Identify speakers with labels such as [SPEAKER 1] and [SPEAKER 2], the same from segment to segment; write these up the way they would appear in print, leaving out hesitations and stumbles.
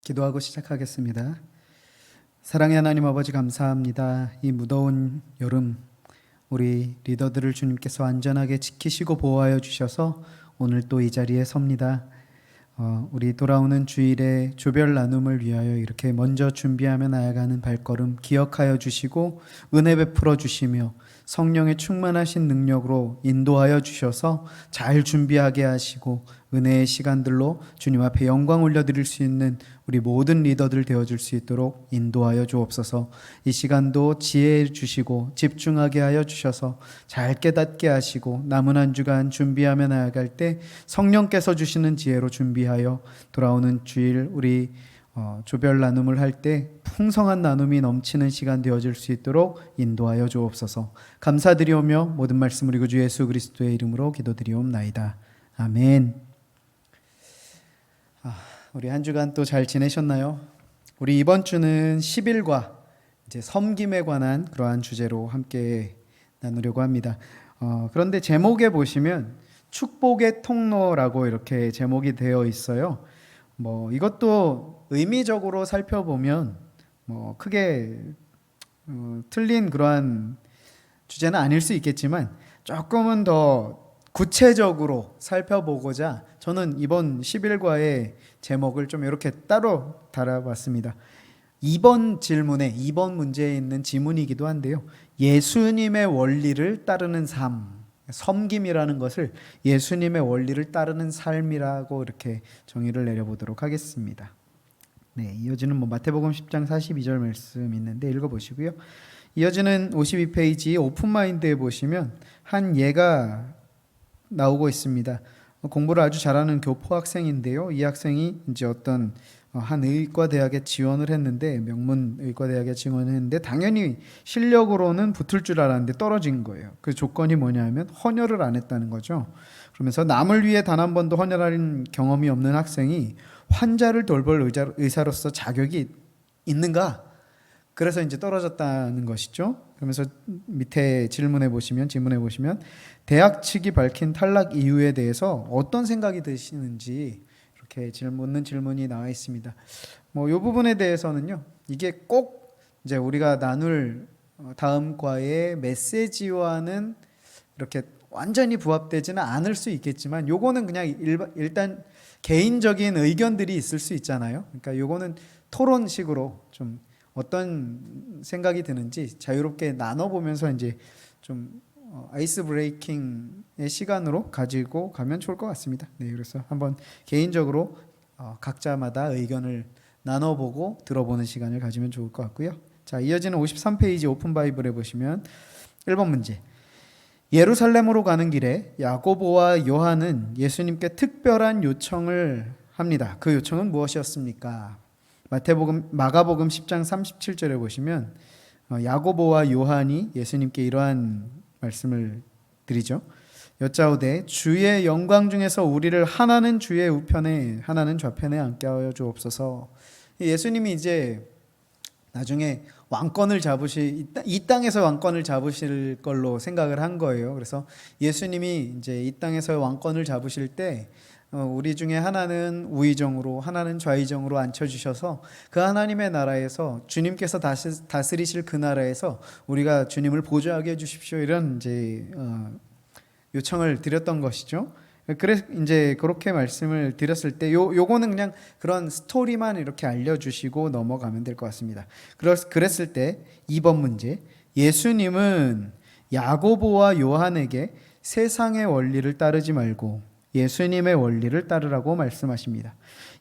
[SPEAKER 1] 기도하고 시작하겠습니다. 사랑의 하나님 아버지, 감사합니다. 이 무더운 여름 우리 리더들을 주님께서 안전하게 지키시고 보호하여 주셔서 오늘 또 이 자리에 섭니다. 우리 돌아오는 주일에 조별 나눔을 위하여 이렇게 먼저 준비하며 나아가는 발걸음 기억하여 주시고 은혜 베풀어 주시며 성령의 충만하신 능력으로 인도하여 주셔서 잘 준비하게 하시고 은혜의 시간들로 주님 앞에 영광 올려드릴 수 있는 우리 모든 리더들 되어줄 수 있도록 인도하여 주옵소서. 이 시간도 지혜 주시고 집중하게 하여 주셔서 잘 깨닫게 하시고 남은 한 주간 준비하며 나아갈 때 성령께서 주시는 지혜로 준비하여 돌아오는 주일 우리 조별 나눔을 할 때 풍성한 나눔이 넘치는 시간 되어질 수 있도록 인도하여 주옵소서. 감사드리오며 모든 말씀 우리 구주 예수 그리스도의 이름으로 기도드리옵나이다. 아멘. 우리 한 주간 또 잘 지내셨나요? 우리 이번 주는 10일과 이제 섬김에 관한 그러한 주제로 함께 나누려고 합니다. 그런데 제목에 보시면 축복의 통로라고 이렇게 제목이 되어 있어요. 이것도 의미적으로 살펴보면 크게 틀린 그러한 주제는 아닐 수 있겠지만 조금은 더 구체적으로 살펴보고자 저는 이번 10일과의 제목을 좀 이렇게 따로 달아봤습니다. 이번 문제에 있는 지문이기도 한데요. 예수님의 원리를 따르는 삶, 섬김이라는 것을 예수님의 원리를 따르는 삶이라고 이렇게 정의를 내려보도록 하겠습니다. 네, 이어지는 마태복음 10장 42절 말씀 있는데 읽어보시고요. 이어지는 52페이지 오픈마인드에 보시면 한 예가 나오고 있습니다. 공부를 아주 잘하는 교포 학생인데요. 이 학생이 이제 어떤 한 의과대학에 지원을 했는데, 명문 의과대학에 지원을 했는데 당연히 실력으로는 붙을 줄 알았는데 떨어진 거예요. 그 조건이 뭐냐면 헌혈을 안 했다는 거죠. 그러면서 남을 위해 단 한 번도 헌혈한 경험이 없는 학생이 환자를 돌볼 의사로서 자격이 있는가? 그래서 이제 떨어졌다는 것이죠. 그러면서 밑에 질문해 보시면 대학 측이 밝힌 탈락 이유에 대해서 어떤 생각이 드시는지 이렇게 묻는 질문이 나와 있습니다. 이 부분에 대해서는요, 이게 꼭 이제 우리가 나눌 다음 과의 메시지와는 이렇게 완전히 부합되지는 않을 수 있겠지만, 요거는 그냥 일단 개인적인 의견들이 있을 수 있잖아요. 그러니까 요거는 토론식으로 좀 어떤 생각이 드는지 자유롭게 나눠보면서 이제 좀 아이스 브레이킹의 시간으로 가지고 가면 좋을 것 같습니다. 네, 그래서 한번 개인적으로 각자마다 의견을 나눠보고 들어보는 시간을 가지면 좋을 것 같고요. 자, 이어지는 53페이지 오픈 바이블에 보시면 1번 문제. 예루살렘으로 가는 길에 야고보와 요한은 예수님께 특별한 요청을 합니다. 그 요청은 무엇이었습니까? 마가복음 10장 37절에 보시면 야고보와 요한이 예수님께 이러한 말씀을 드리죠. 여짜오되 주의 영광 중에서 우리를 하나는 주의 우편에 하나는 좌편에 앉게 하여 주옵소서. 예수님이 이제 나중에 왕권을 이 땅에서 왕권을 잡으실 걸로 생각을 한 거예요. 그래서 예수님이 이제 이 땅에서 왕권을 잡으실 때 우리 중에 하나는 우의정으로 하나는 좌의정으로 앉혀주셔서 그 하나님의 나라에서 주님께서 다스리실 그 나라에서 우리가 주님을 보좌하게 해주십시오, 이런 이제 요청을 드렸던 것이죠. 그래서 이제 그렇게 말씀을 드렸을 때 요거는 그냥 그런 스토리만 이렇게 알려주시고 넘어가면 될 것 같습니다. 그랬을 때 2번 문제. 예수님은 야고보와 요한에게 세상의 원리를 따르지 말고 예수님의 원리를 따르라고 말씀하십니다.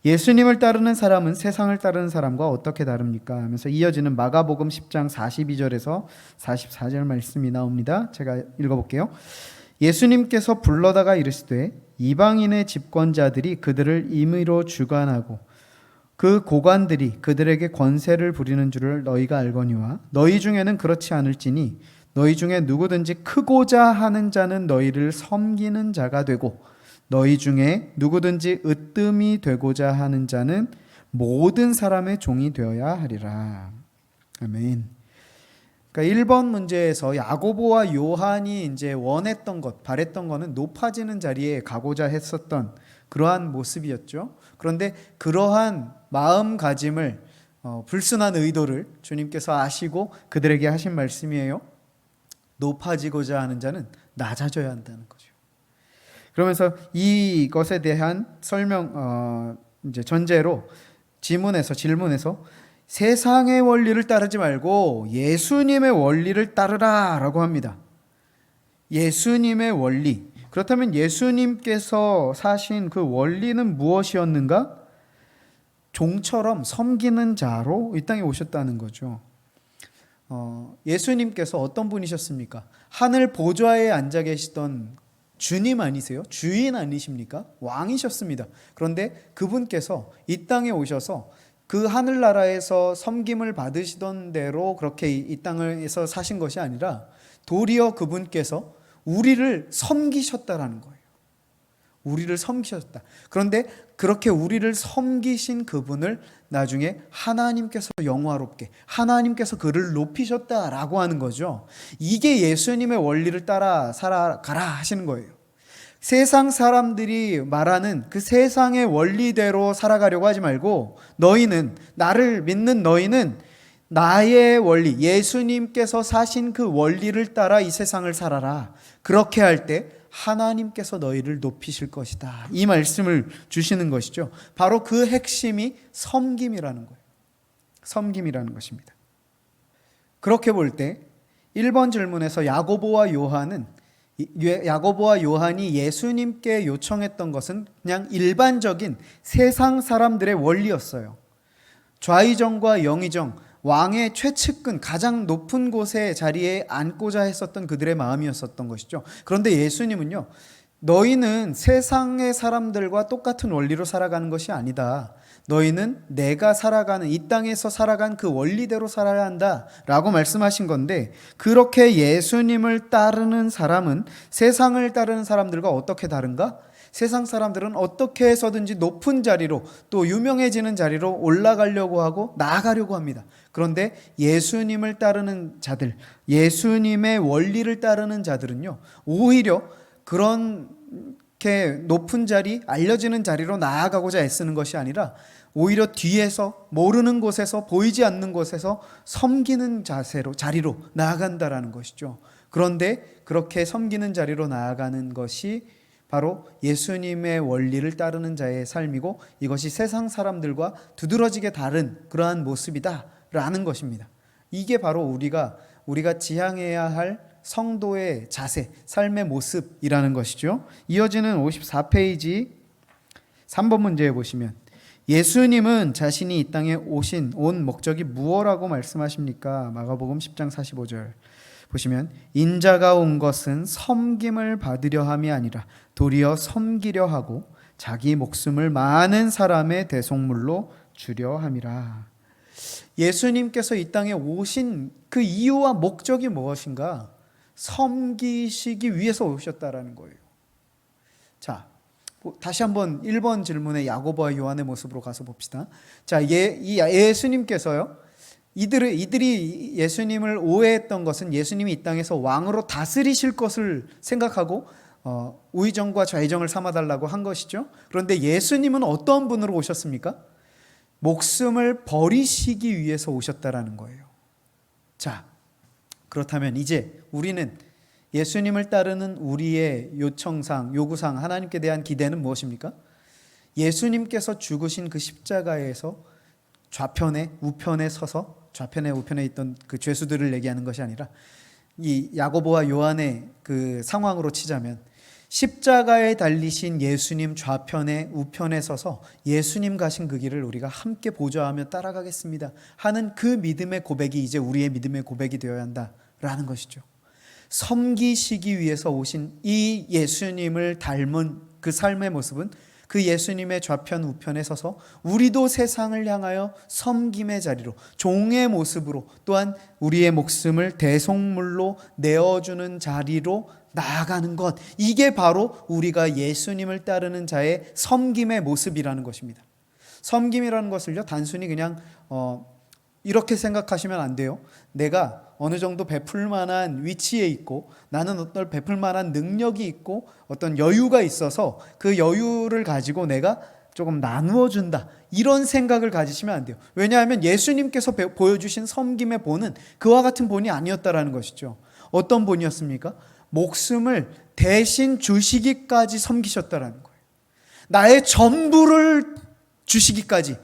[SPEAKER 1] 예수님을 따르는 사람은 세상을 따르는 사람과 어떻게 다릅니까? 하면서 이어지는 마가복음 10장 42절에서 44절 말씀이 나옵니다. 제가 읽어볼게요. 예수님께서 불러다가 이르시되 이방인의 집권자들이 그들을 임의로 주관하고 그 고관들이 그들에게 권세를 부리는 줄을 너희가 알거니와 너희 중에는 그렇지 않을지니 너희 중에 누구든지 크고자 하는 자는 너희를 섬기는 자가 되고 너희 중에 누구든지 으뜸이 되고자 하는 자는 모든 사람의 종이 되어야 하리라. 아멘. 그러니까 1번 문제에서 야고보와 요한이 이제 원했던 것, 바랬던 거는 높아지는 자리에 가고자 했었던 그러한 모습이었죠. 그런데 그러한 마음가짐을 불순한 의도를 주님께서 아시고 그들에게 하신 말씀이에요. 높아지고자 하는 자는 낮아져야 한다는 거죠. 그러면서 이것에 대한 설명, 이제 전제로 질문에서 세상의 원리를 따르지 말고 예수님의 원리를 따르라 라고 합니다. 예수님의 원리. 그렇다면 예수님께서 사신 그 원리는 무엇이었는가? 종처럼 섬기는 자로 이 땅에 오셨다는 거죠. 예수님께서 어떤 분이셨습니까? 하늘 보좌에 앉아 계시던 주님 아니세요? 주인 아니십니까? 왕이셨습니다. 그런데 그분께서 이 땅에 오셔서 그 하늘나라에서 섬김을 받으시던 대로 그렇게 이 땅에서 사신 것이 아니라 도리어 그분께서 우리를 섬기셨다라는 거예요. 우리를 섬기셨다. 그런데 그렇게 우리를 섬기신 그분을 나중에 하나님께서 영화롭게, 하나님께서 그를 높이셨다라고 하는 거죠. 이게 예수님의 원리를 따라 살아가라 하시는 거예요. 세상 사람들이 말하는 그 세상의 원리대로 살아가려고 하지 말고, 너희는, 나를 믿는 너희는 나의 원리, 예수님께서 사신 그 원리를 따라 이 세상을 살아라. 그렇게 할 때 하나님께서 너희를 높이실 것이다. 이 말씀을 주시는 것이죠. 바로 그 핵심이 섬김이라는 거예요. 섬김이라는 것입니다. 그렇게 볼 때 1번 질문에서 야고보와 요한이 예수님께 요청했던 것은 그냥 일반적인 세상 사람들의 원리였어요. 좌의정과 영의정, 왕의 최측근, 가장 높은 곳의 자리에 앉고자 했었던 그들의 마음이었었던 것이죠. 그런데 예수님은요, 너희는 세상의 사람들과 똑같은 원리로 살아가는 것이 아니다. 너희는 내가 살아가는, 이 땅에서 살아간 그 원리대로 살아야 한다 라고 말씀하신 건데, 그렇게 예수님을 따르는 사람은 세상을 따르는 사람들과 어떻게 다른가? 세상 사람들은 어떻게 해서든지 높은 자리로, 또 유명해지는 자리로 올라가려고 하고 나아가려고 합니다. 그런데 예수님을 따르는 자들, 예수님의 원리를 따르는 자들은요, 오히려 그렇게 높은 자리, 알려지는 자리로 나아가고자 애쓰는 것이 아니라 오히려 뒤에서, 모르는 곳에서, 보이지 않는 곳에서 섬기는 자리로 나아간다라는 것이죠. 그런데 그렇게 섬기는 자리로 나아가는 것이 바로 예수님의 원리를 따르는 자의 삶이고, 이것이 세상 사람들과 두드러지게 다른 그러한 모습이다라는 것입니다. 이게 바로 우리가 지향해야 할 성도의 자세, 삶의 모습이라는 것이죠. 이어지는 54페이지 3번 문제에 보시면, 예수님은 자신이 이 땅에 온 목적이 무엇이라고 말씀하십니까? 마가복음 10장 45절 보시면, 인자가 온 것은 섬김을 받으려 함이 아니라 도리어 섬기려 하고 자기 목숨을 많은 사람의 대속물로 주려 함이라. 예수님께서 이 땅에 오신 그 이유와 목적이 무엇인가? 섬기시기 위해서 오셨다라는 거예요. 자, 다시 한번 1번 질문의 야고보와 요한의 모습으로 가서 봅시다. 자, 이 예수님께서요, 이들이 예수님을 오해했던 것은 예수님이 이 땅에서 왕으로 다스리실 것을 생각하고 우의정과 좌의정을 삼아달라고 한 것이죠. 그런데 예수님은 어떤 분으로 오셨습니까? 목숨을 버리시기 위해서 오셨다라는 거예요. 자, 그렇다면 이제 우리는 예수님을 따르는 우리의 요청상, 요구상, 하나님께 대한 기대는 무엇입니까? 예수님께서 죽으신 그 십자가에서 좌편에 우편에 서서, 좌편에 우편에 있던 그 죄수들을 얘기하는 것이 아니라 이 야고보와 요한의 그 상황으로 치자면, 십자가에 달리신 예수님 좌편에 우편에 서서 예수님 가신 그 길을 우리가 함께 보좌하며 따라가겠습니다 하는 그 믿음의 고백이 이제 우리의 믿음의 고백이 되어야 한다라는 것이죠. 섬기시기 위해서 오신 이 예수님을 닮은 그 삶의 모습은 그 예수님의 좌편 우편에 서서 우리도 세상을 향하여 섬김의 자리로, 종의 모습으로, 또한 우리의 목숨을 대속물로 내어주는 자리로 나아가는 것, 이게 바로 우리가 예수님을 따르는 자의 섬김의 모습이라는 것입니다. 섬김이라는 것을요, 단순히 그냥 이렇게 생각하시면 안 돼요. 내가 어느 정도 베풀 만한 위치에 있고 나는 어떤 베풀 만한 능력이 있고 어떤 여유가 있어서 그 여유를 가지고 내가 조금 나누어 준다, 이런 생각을 가지시면 안 돼요. 왜냐하면 예수님께서 보여주신 섬김의 본은 그와 같은 본이 아니었다라는 것이죠. 어떤 본이었습니까? 목숨을 대신 주시기까지 섬기셨다라는 거예요. 나의 전부를 주시기까지,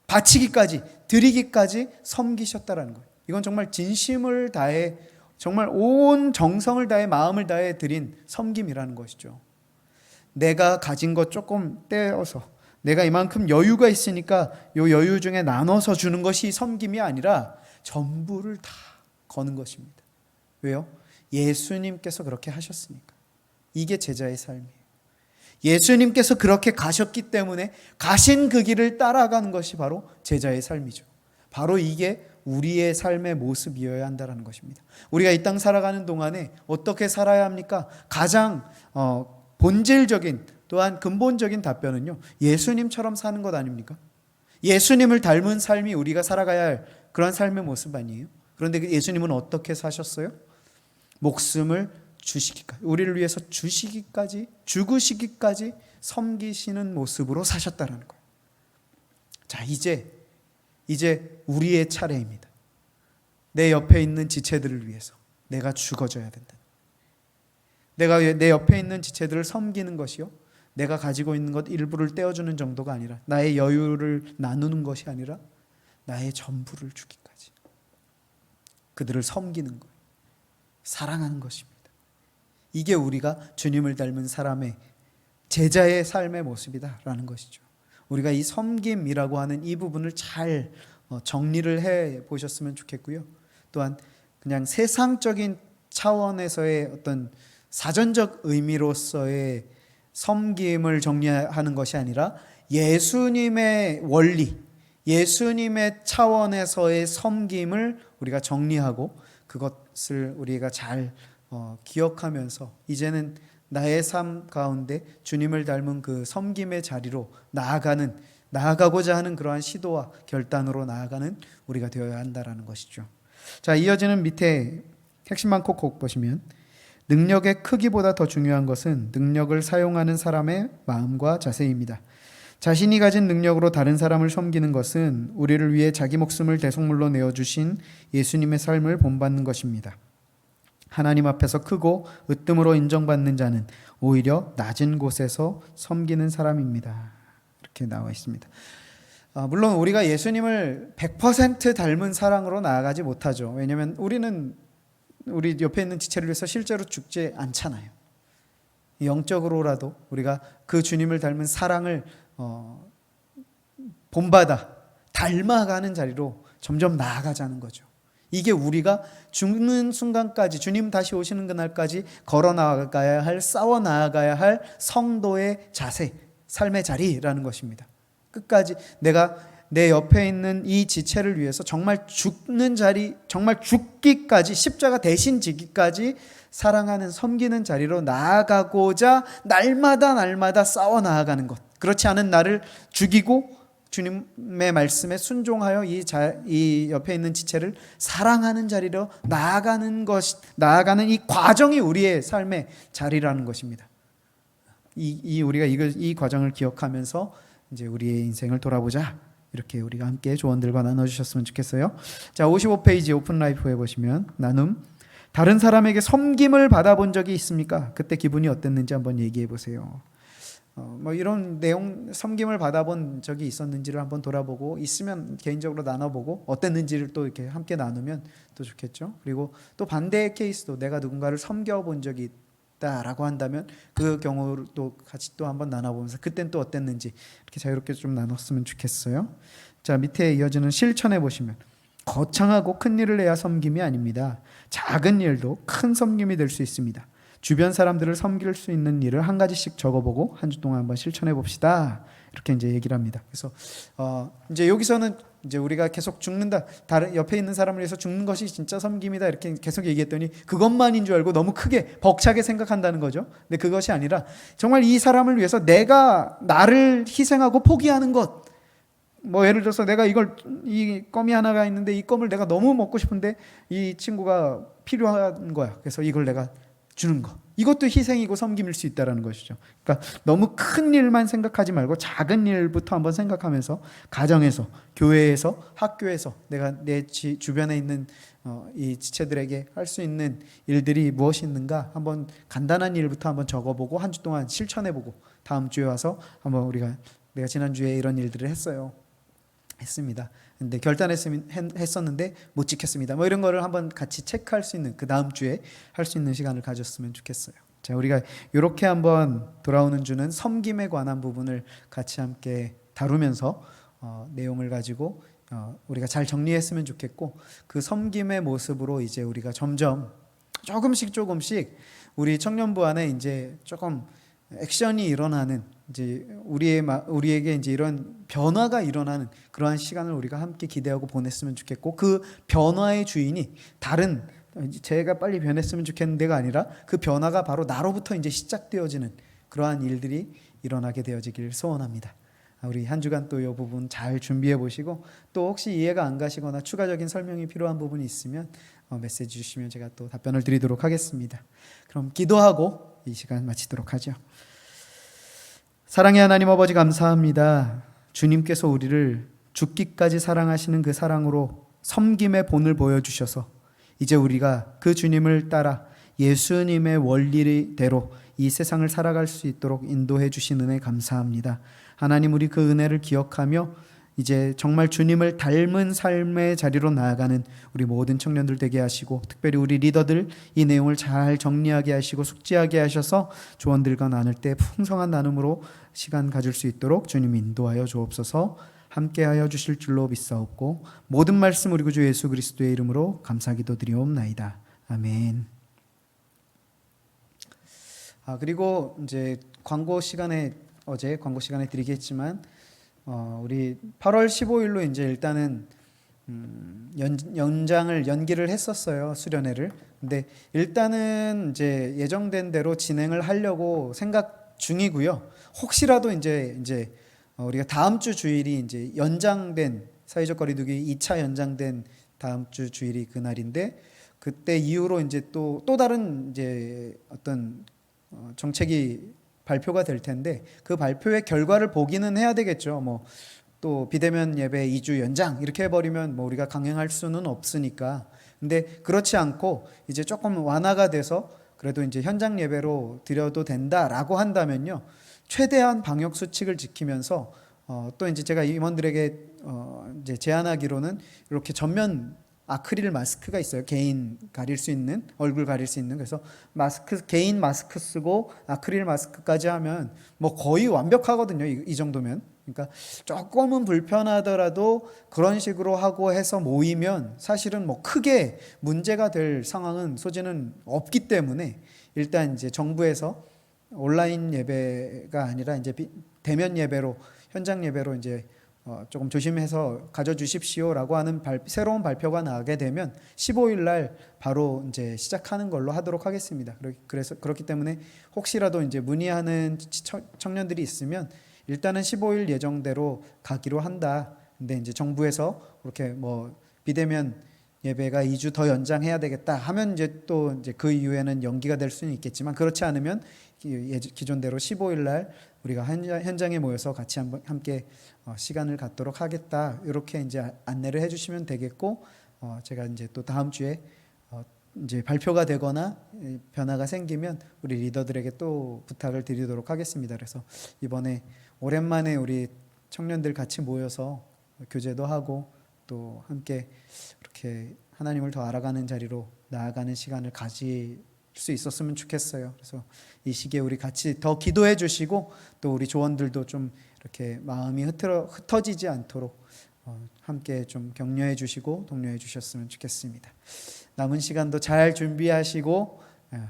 [SPEAKER 1] 바치기까지, 드리기까지 섬기셨다라는 거예요. 이건 정말 진심을 다해, 정말 온 정성을 다해, 마음을 다해 드린 섬김이라는 것이죠. 내가 가진 것 조금 떼어서, 내가 이만큼 여유가 있으니까 이 여유 중에 나눠서 주는 것이 섬김이 아니라 전부를 다 거는 것입니다. 왜요? 예수님께서 그렇게 하셨으니까. 이게 제자의 삶이에요. 예수님께서 그렇게 가셨기 때문에 가신 그 길을 따라가는 것이 바로 제자의 삶이죠. 바로 이게 우리의 삶의 모습이어야 한다는 것입니다. 우리가 이 땅 살아가는 동안에 어떻게 살아야 합니까? 가장 본질적인, 또한 근본적인 답변은요, 예수님처럼 사는 것 아닙니까? 예수님을 닮은 삶이 우리가 살아가야 할 그런 삶의 모습 아니에요? 그런데 예수님은 어떻게 사셨어요? 목숨을 주시기까지, 우리를 위해서 주시기까지, 죽으시기까지 섬기시는 모습으로 사셨다는 거예요. 자, 이제 우리의 차례입니다. 내 옆에 있는 지체들을 위해서 내가 죽어줘야 된다. 내가 내 옆에 있는 지체들을 섬기는 것이요, 내가 가지고 있는 것 일부를 떼어주는 정도가 아니라, 나의 여유를 나누는 것이 아니라 나의 전부를 주기까지 그들을 섬기는 것, 사랑하는 것입니다. 이게 우리가 주님을 닮은 사람의, 제자의 삶의 모습이다라는 것이죠. 우리가 이 섬김이라고 하는 이 부분을 잘 정리를 해 보셨으면 좋겠고요. 또한 그냥 세상적인 차원에서의 어떤 사전적 의미로서의 섬김을 정리하는 것이 아니라 예수님의 원리, 예수님의 차원에서의 섬김을 우리가 정리하고 그것을 우리가 잘 기억하면서 이제는 나의 삶 가운데 주님을 닮은 그 섬김의 자리로 나아가고자 하는 그러한 시도와 결단으로 나아가는 우리가 되어야 한다라는 것이죠. 자, 이어지는 밑에 핵심만 콕콕 보시면, 능력의 크기보다 더 중요한 것은 능력을 사용하는 사람의 마음과 자세입니다. 자신이 가진 능력으로 다른 사람을 섬기는 것은 우리를 위해 자기 목숨을 대속물로 내어주신 예수님의 삶을 본받는 것입니다. 하나님 앞에서 크고 으뜸으로 인정받는 자는 오히려 낮은 곳에서 섬기는 사람입니다. 이렇게 나와 있습니다. 물론 우리가 예수님을 100% 닮은 사랑으로 나아가지 못하죠. 왜냐하면 우리는 우리 옆에 있는 지체를 위해서 실제로 죽지 않잖아요. 영적으로라도 우리가 그 주님을 닮은 사랑을 본받아 닮아가는 자리로 점점 나아가자는 거죠. 이게 우리가 죽는 순간까지, 주님 다시 오시는 그날까지 걸어 나아가야 할, 싸워 나아가야 할 성도의 자세, 삶의 자리라는 것입니다. 끝까지 내가 내 옆에 있는 이 지체를 위해서 정말 죽는 자리, 정말 죽기까지, 십자가 대신 지기까지 사랑하는, 섬기는 자리로 나아가고자 날마다 싸워 나아가는 것. 그렇지 않은 나를 죽이고 주님의 말씀에 순종하여 이 옆에 있는 지체를 사랑하는 자리로 나아가는 나아가는 이 과정이 우리의 삶의 자리라는 것입니다. 우리가 이 과정을 기억하면서 이제 우리의 인생을 돌아보자, 이렇게 우리가 함께 조언들과 나눠주셨으면 좋겠어요. 자, 55페이지 오픈라이프에 보시면 나눔, 다른 사람에게 섬김을 받아본 적이 있습니까? 그때 기분이 어땠는지 한번 얘기해 보세요. 이런 내용, 섬김을 받아본 적이 있었는지를 한번 돌아보고, 있으면 개인적으로 나눠보고 어땠는지를 또 이렇게 함께 나누면 또 좋겠죠. 그리고 또 반대의 케이스도, 내가 누군가를 섬겨본 적이 있다라고 한다면 그 경우를 또 같이 또 한번 나눠보면서 그땐 또 어땠는지 이렇게 자유롭게 좀 나눴으면 좋겠어요. 자, 밑에 이어지는 실천해 보시면, 거창하고 큰 일을 해야 섬김이 아닙니다. 작은 일도 큰 섬김이 될 수 있습니다. 주변 사람들을 섬길 수 있는 일을 한 가지씩 적어보고 한 주 동안 한번 실천해 봅시다. 이렇게 이제 얘기를 합니다. 그래서 이제 여기서는 이제 우리가 계속 죽는다, 다른 옆에 있는 사람을 위해서 죽는 것이 진짜 섬김이다, 이렇게 계속 얘기했더니 그것만인 줄 알고 너무 크게 벅차게 생각한다는 거죠. 근데 그것이 아니라 정말 이 사람을 위해서 내가 나를 희생하고 포기하는 것, 뭐 예를 들어서 내가 이 껌이 하나가 있는데 이 껌을 내가 너무 먹고 싶은데 이 친구가 필요한 거야. 그래서 이걸 내가 주는 거. 이것도 희생이고 섬김일 수 있다라는 것이죠. 그러니까 너무 큰 일만 생각하지 말고 작은 일부터 한번 생각하면서 가정에서, 교회에서, 학교에서 내가 내 주변에 있는 이 지체들에게 할 수 있는 일들이 무엇이 있는가 한번 간단한 일부터 한번 적어보고 한 주 동안 실천해보고 다음 주에 와서 한번 내가 지난주에 이런 일들을 했습니다. 근데 했었는데 못 지켰습니다. 뭐 이런 거를 한번 같이 체크할 수 있는 그 다음 주에 할 수 있는 시간을 가졌으면 좋겠어요. 자, 우리가 이렇게 한번 돌아오는 주는 섬김에 관한 부분을 같이 함께 다루면서 내용을 가지고 우리가 잘 정리했으면 좋겠고 그 섬김의 모습으로 이제 우리가 점점 조금씩 우리 청년부 안에 이제 조금 액션이 일어나는 이제 우리에게 이제 이런 변화가 일어나는 그러한 시간을 우리가 함께 기대하고 보냈으면 좋겠고 그 변화의 주인이 다른 제가 빨리 변했으면 좋겠는 데가 아니라 그 변화가 바로 나로부터 이제 시작되어지는 그러한 일들이 일어나게 되어지길 소원합니다. 우리 한 주간 또 이 부분 잘 준비해 보시고 또 혹시 이해가 안 가시거나 추가적인 설명이 필요한 부분이 있으면 메시지 주시면 제가 또 답변을 드리도록 하겠습니다. 그럼 기도하고 이 시간 마치도록 하죠. 사랑의 하나님 아버지 감사합니다. 주님께서 우리를 죽기까지 사랑하시는 그 사랑으로 섬김의 본을 보여주셔서 이제 우리가 그 주님을 따라 예수님의 원리대로 이 세상을 살아갈 수 있도록 인도해 주신 은혜 감사합니다. 하나님 우리 그 은혜를 기억하며 이제 정말 주님을 닮은 삶의 자리로 나아가는 우리 모든 청년들 되게 하시고 특별히 우리 리더들 이 내용을 잘 정리하게 하시고 숙지하게 하셔서 조언들과 나눌 때 풍성한 나눔으로 시간 가질 수 있도록 주님 인도하여 주옵소서. 함께하여 주실 줄로 믿사옵고 모든 말씀 우리 구주 예수 그리스도의 이름으로 감사기도 드리옵나이다. 아멘. 그리고 이제 어제 광고 시간에 드리겠지만 우리 8월 15일로 이제 일단은 연기를 했었어요. 수련회를. 근데 일단은 이제 예정된 대로 진행을 하려고 생각 중이고요. 혹시라도 이제 우리가 다음 주 주일이 이제 연장된 사회적 거리두기 2차 연장된 다음 주 주일이 그날인데 그때 이후로 이제 또 다른 이제 어떤 정책이 발표가 될 텐데 그 발표의 결과를 보기는 해야 되겠죠. 뭐 또 비대면 예배 2주 연장 이렇게 해버리면 뭐 우리가 강행할 수는 없으니까. 근데 그렇지 않고 이제 조금 완화가 돼서 그래도 이제 현장 예배로 드려도 된다라고 한다면요. 최대한 방역 수칙을 지키면서 또 이제 제가 임원들에게 이제 제안하기로는 이렇게 전면 아크릴 마스크가 있어요. 개인 가릴 수 있는, 얼굴 가릴 수 있는. 그래서 개인 마스크 쓰고 아크릴 마스크까지 하면 뭐 거의 완벽하거든요. 이 정도면. 그러니까 조금은 불편하더라도 그런 식으로 하고 해서 모이면 사실은 뭐 크게 문제가 될 상황은 소지는 없기 때문에 일단 이제 정부에서 온라인 예배가 아니라 이제 대면 예배로 현장 예배로 이제 조금 조심해서 가져주십시오라고 하는 새로운 발표가 나게 되면 15일 날 바로 이제 시작하는 걸로 하도록 하겠습니다. 그래서 그렇기 때문에 혹시라도 이제 문의하는 청년들이 있으면 일단은 15일 예정대로 가기로 한다. 근데 이제 정부에서 그렇게 뭐 비대면 예배가 2주 더 연장해야 되겠다 하면 이제 또 이제 그 이후에는 연기가 될 수는 있겠지만 그렇지 않으면 기존대로 15일 날 우리가 현장에 모여서 같이 함께 시간을 갖도록 하겠다. 이렇게 이제 안내를 해주시면 되겠고 제가 이제 또 다음 주에 이제 발표가 되거나 변화가 생기면 우리 리더들에게 또 부탁을 드리도록 하겠습니다. 그래서 이번에 오랜만에 우리 청년들 같이 모여서 교제도 하고 또 함께 이렇게 하나님을 더 알아가는 자리로 나아가는 시간을 가질 수 있었으면 좋겠어요. 그래서 이 시기에 우리 같이 더 기도해 주시고 또 우리 조원들도 좀 이렇게 마음이 흩어지지 않도록 함께 좀 격려해 주시고 독려해 주셨으면 좋겠습니다. 남은 시간도 잘 준비하시고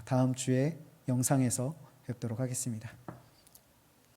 [SPEAKER 1] 다음 주에 영상에서 뵙도록 하겠습니다.